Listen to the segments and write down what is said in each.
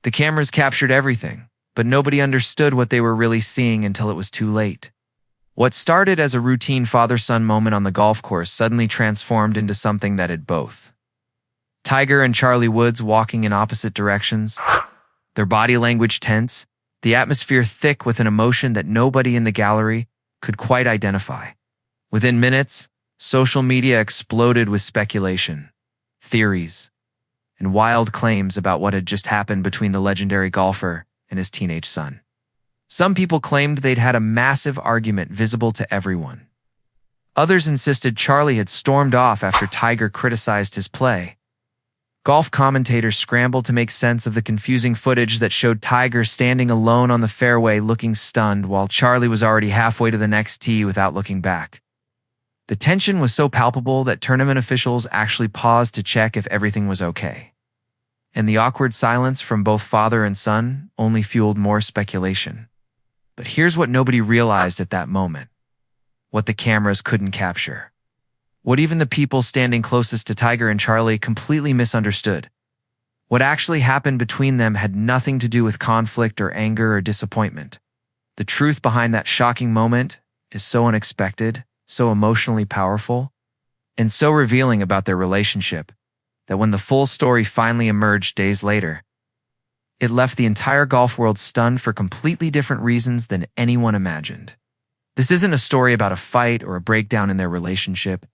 The cameras captured everything, but nobody understood what they were really seeing until it was too late. What started as a routine father-son moment on the golf course suddenly transformed into something that had both. Tiger and Charlie Woods walking in opposite directions, their body language tense, the atmosphere thick with an emotion that nobody in the gallery could quite identify. Within minutes, social media exploded with speculation, theories, and wild claims about what had just happened between the legendary golfer and his teenage son. Some people claimed they'd had a massive argument visible to everyone. Others insisted Charlie had stormed off after Tiger criticized his play. Golf commentators scrambled to make sense of the confusing footage that showed Tiger standing alone on the fairway looking stunned while Charlie was already halfway to the next tee without looking back. The tension was so palpable that tournament officials actually paused to check if everything was okay. And the awkward silence from both father and son only fueled more speculation. But here's what nobody realized at that moment. What the cameras couldn't capture. What even the people standing closest to Tiger and Charlie completely misunderstood. What actually happened between them had nothing to do with conflict or anger or disappointment. The truth behind that shocking moment is so unexpected, so emotionally powerful, and so revealing about their relationship that when the full story finally emerged days later, it left the entire golf world stunned for completely different reasons than anyone imagined. This isn't a story about a fight or a breakdown in their relationship.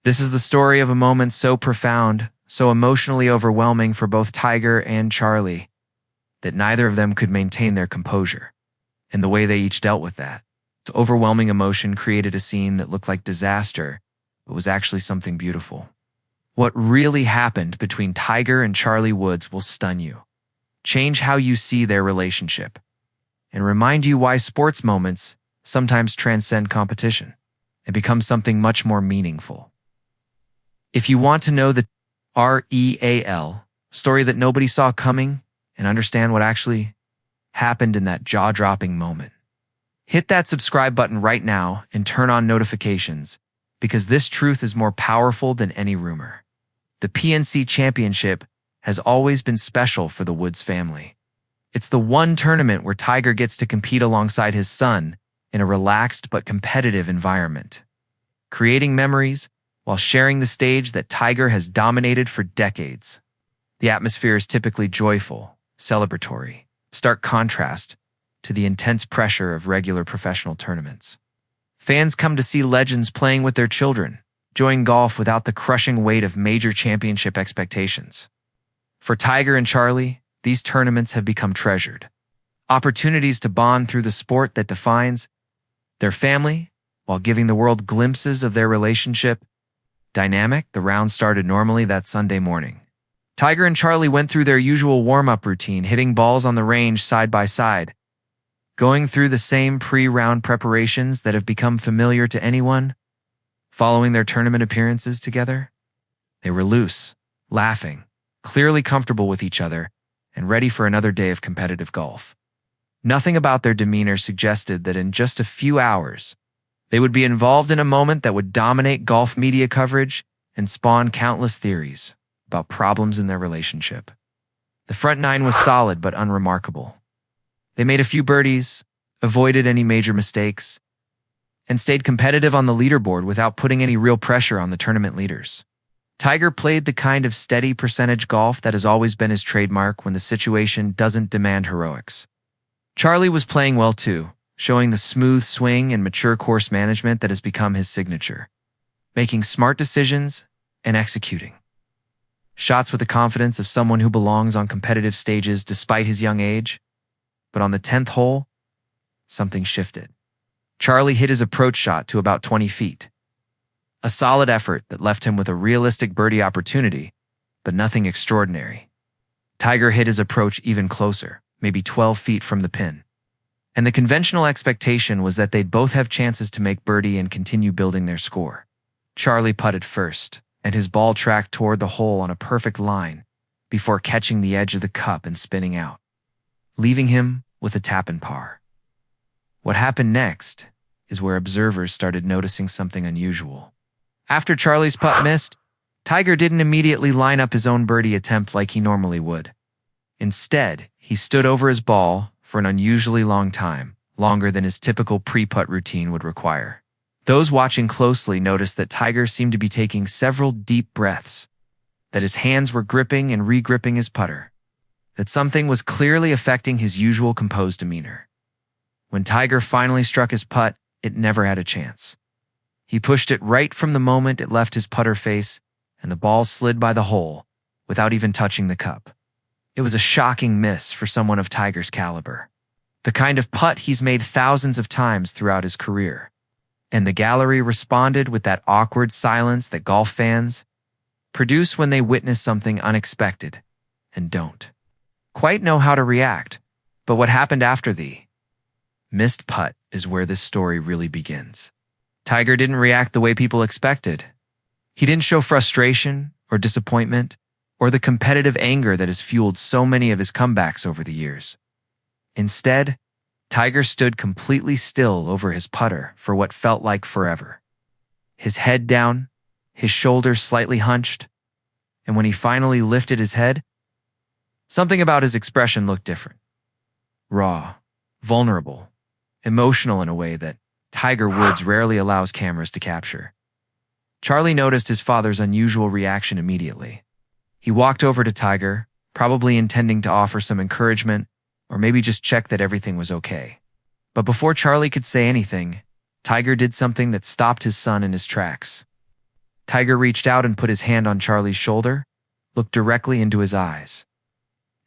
This is the story of a moment so profound, so emotionally overwhelming for both Tiger and Charlie, that neither of them could maintain their composure. And the way they each dealt with that. The overwhelming emotion created a scene that looked like disaster, but was actually something beautiful. What really happened between Tiger and Charlie Woods will stun you, change how you see their relationship, and remind you why sports moments sometimes transcend competition and become something much more meaningful. If you want to know the real story that nobody saw coming and understand what actually happened in that jaw-dropping moment, hit that subscribe button right now and turn on notifications, because this truth is more powerful than any rumor. The PNC Championship has always been special for the Woods family. It's the one tournament where Tiger gets to compete alongside his son in a relaxed but competitive environment, creating memories while sharing the stage that Tiger has dominated for decades. The atmosphere is typically joyful, celebratory, stark contrast to the intense pressure of regular professional tournaments. Fans come to see legends playing with their children, enjoying golf without the crushing weight of major championship expectations. For Tiger and Charlie, these tournaments have become treasured. Opportunities to bond through the sport that defines their family while giving the world glimpses of their relationship. Dynamic, the round started normally that Sunday morning. Tiger and Charlie went through their usual warm-up routine, hitting balls on the range side by side, going through the same pre-round preparations that have become familiar to anyone following their tournament appearances together. They were loose, laughing, clearly comfortable with each other, and ready for another day of competitive golf. Nothing about their demeanor suggested that in just a few hours, they would be involved in a moment that would dominate golf media coverage and spawn countless theories about problems in their relationship. The front nine was solid but unremarkable. They made a few birdies, avoided any major mistakes, and stayed competitive on the leaderboard without putting any real pressure on the tournament leaders. Tiger played the kind of steady percentage golf that has always been his trademark when the situation doesn't demand heroics. Charlie was playing well too, showing the smooth swing and mature course management that has become his signature, making smart decisions and executing shots with the confidence of someone who belongs on competitive stages despite his young age. But on the 10th hole, something shifted. Charlie hit his approach shot to about 20 feet. A solid effort that left him with a realistic birdie opportunity, but nothing extraordinary. Tiger hit his approach even closer, maybe 12 feet from the pin. And the conventional expectation was that they'd both have chances to make birdie and continue building their score. Charlie putted first, and his ball tracked toward the hole on a perfect line before catching the edge of the cup and spinning out, leaving him with a tap and par. What happened next is where observers started noticing something unusual. After Charlie's putt missed, Tiger didn't immediately line up his own birdie attempt like he normally would. Instead, he stood over his ball for an unusually long time, longer than his typical pre-putt routine would require. Those watching closely noticed that Tiger seemed to be taking several deep breaths, that his hands were gripping and re-gripping his putter, that something was clearly affecting his usual composed demeanor. When Tiger finally struck his putt, it never had a chance. He pushed it right from the moment it left his putter face, and the ball slid by the hole without even touching the cup. It was a shocking miss for someone of Tiger's caliber, the kind of putt he's made thousands of times throughout his career. And the gallery responded with that awkward silence that golf fans produce when they witness something unexpected and don't quite know how to react. But what happened after the missed putt is where this story really begins. Tiger didn't react the way people expected. He didn't show frustration or disappointment or the competitive anger that has fueled so many of his comebacks over the years. Instead, Tiger stood completely still over his putter for what felt like forever. His head down, his shoulders slightly hunched, and when he finally lifted his head, something about his expression looked different. Raw, vulnerable, emotional in a way that Tiger Woods rarely allows cameras to capture. Charlie noticed his father's unusual reaction immediately. He walked over to Tiger, probably intending to offer some encouragement or maybe just check that everything was okay. But before Charlie could say anything, Tiger did something that stopped his son in his tracks. Tiger reached out and put his hand on Charlie's shoulder, looked directly into his eyes,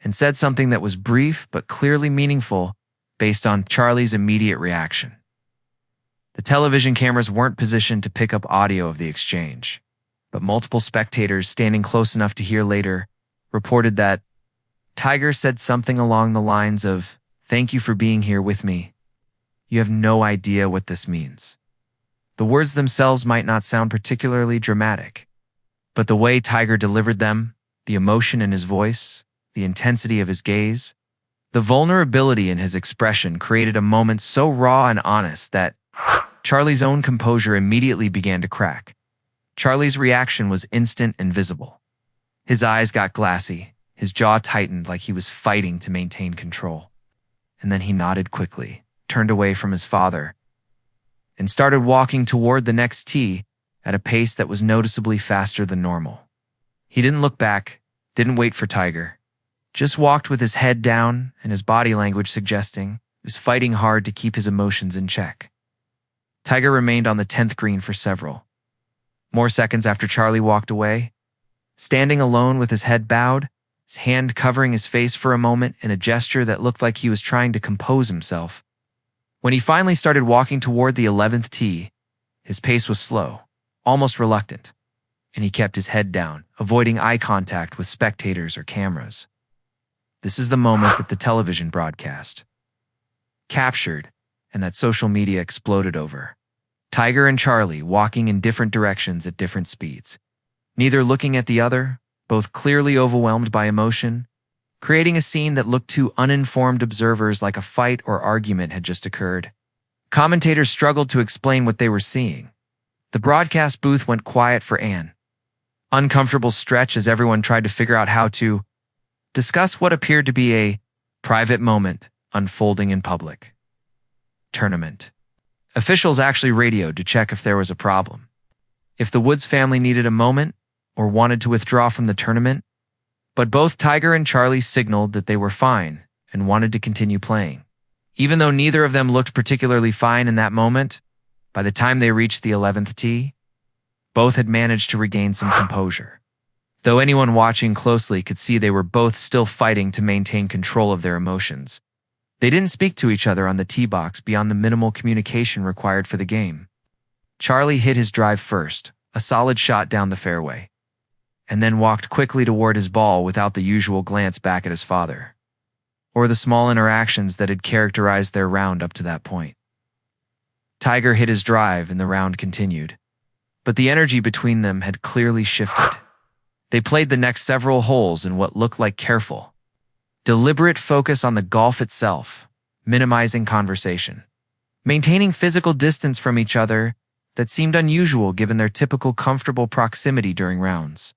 and said something that was brief but clearly meaningful based on Charlie's immediate reaction. The television cameras weren't positioned to pick up audio of the exchange, but multiple spectators standing close enough to hear later reported that Tiger said something along the lines of, "Thank you for being here with me. You have no idea what this means." The words themselves might not sound particularly dramatic, but the way Tiger delivered them, the emotion in his voice, the intensity of his gaze, the vulnerability in his expression created a moment so raw and honest that Charlie's own composure immediately began to crack. Charlie's reaction was instant and visible. His eyes got glassy, his jaw tightened like he was fighting to maintain control. And then he nodded quickly, turned away from his father, and started walking toward the next tee at a pace that was noticeably faster than normal. He didn't look back, didn't wait for Tiger, just walked with his head down and his body language suggesting he was fighting hard to keep his emotions in check. Tiger remained on the 10th green for several more seconds after Charlie walked away, standing alone with his head bowed, his hand covering his face for a moment in a gesture that looked like he was trying to compose himself. When he finally started walking toward the 11th tee, his pace was slow, almost reluctant, and he kept his head down, avoiding eye contact with spectators or cameras. This is the moment that the television broadcast captured and that social media exploded over. Tiger and Charlie walking in different directions at different speeds, neither looking at the other, both clearly overwhelmed by emotion, creating a scene that looked to uninformed observers like a fight or argument had just occurred. Commentators struggled to explain what they were seeing. The broadcast booth went quiet for an uncomfortable stretch as everyone tried to figure out how to discuss what appeared to be a private moment unfolding in public. Tournament. Officials actually radioed to check if there was a problem, if the Woods family needed a moment or wanted to withdraw from the tournament, but both Tiger and Charlie signaled that they were fine and wanted to continue playing. Even though neither of them looked particularly fine in that moment, by the time they reached the 11th tee, both had managed to regain some composure. Though anyone watching closely could see they were both still fighting to maintain control of their emotions, they didn't speak to each other on the tee box beyond the minimal communication required for the game. Charlie hit his drive first, a solid shot down the fairway, and then walked quickly toward his ball without the usual glance back at his father, or the small interactions that had characterized their round up to that point. Tiger hit his drive and the round continued, but the energy between them had clearly shifted. They played the next several holes in what looked like careful, deliberate focus on the golf itself, minimizing conversation, maintaining physical distance from each other that seemed unusual given their typical comfortable proximity during rounds.